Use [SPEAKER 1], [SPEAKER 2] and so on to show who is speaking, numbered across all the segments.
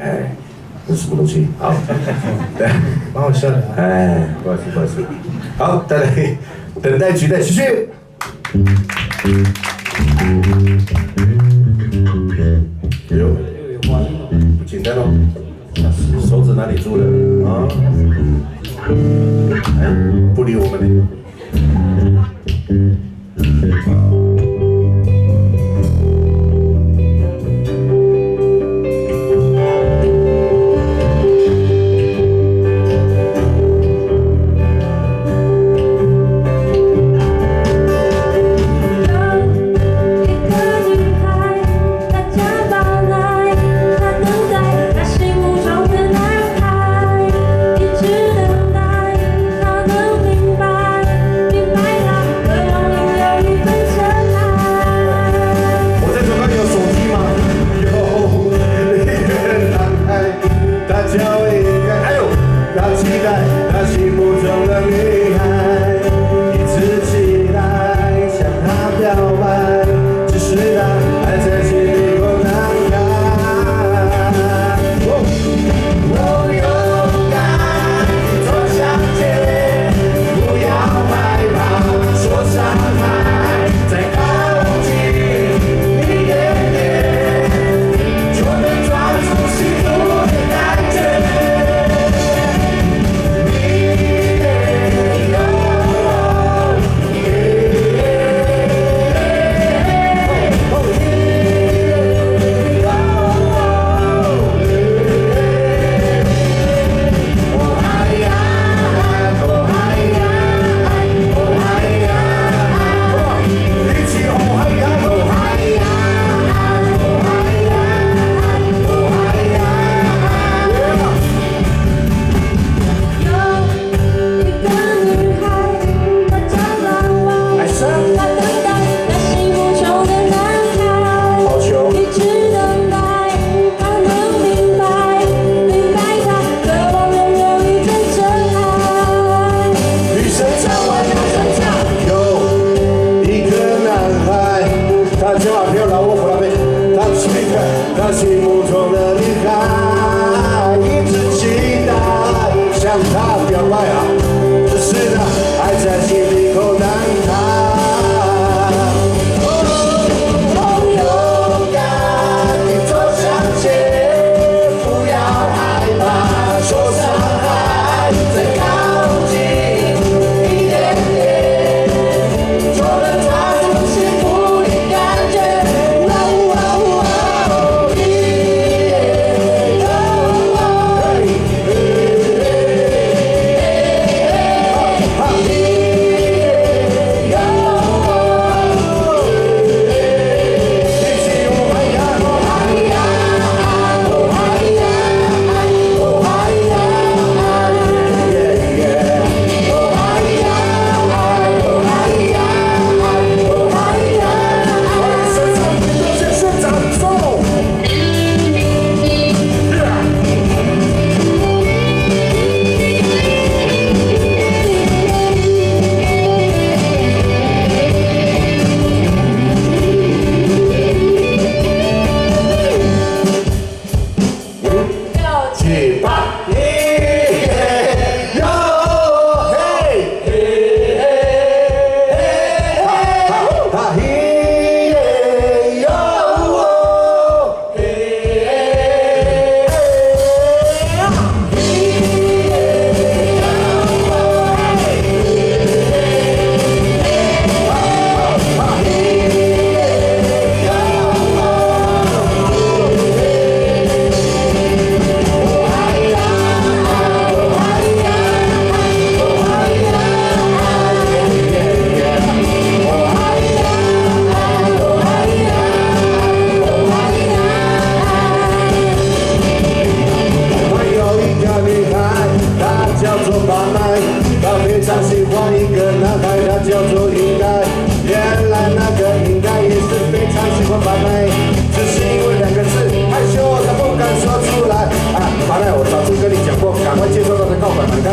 [SPEAKER 1] 哎，这是什么东西？好，对，
[SPEAKER 2] 蛮好笑的。
[SPEAKER 1] 哎，不好意思，不好意思。好，再来，等待期待，继续。有，不简单哦。手指哪里住了啊？哎，不理我们呢。他心目中的女孩，一直期待向她表白啊，只是她还在心里口难开。勇敢地走向前，不要害怕受伤害，再靠近一点点，就能抓住幸福的感觉。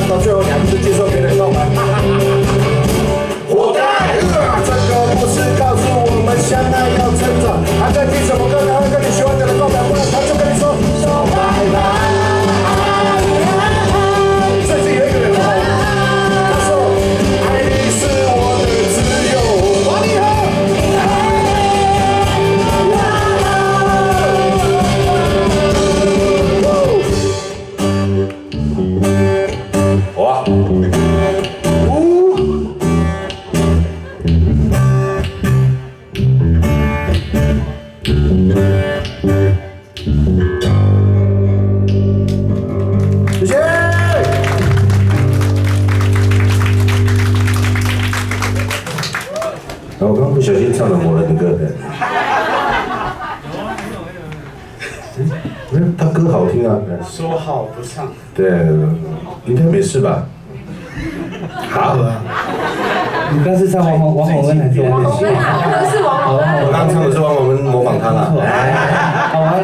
[SPEAKER 1] 到最后你还不是接受别人告白，活该！这个故事告诉我们，相爱要成长。还在听什么歌？然后跟你喜欢的人告白，不然他就跟你说拜拜。
[SPEAKER 2] 听啊。
[SPEAKER 1] 说好不唱。
[SPEAKER 2] 对，应该没事吧？好。
[SPEAKER 3] 你刚是唱王洪恩还是
[SPEAKER 4] 王洪恩啊，那个是王洪恩。
[SPEAKER 2] 我刚唱的是王洪恩模仿他了。
[SPEAKER 3] 好啊。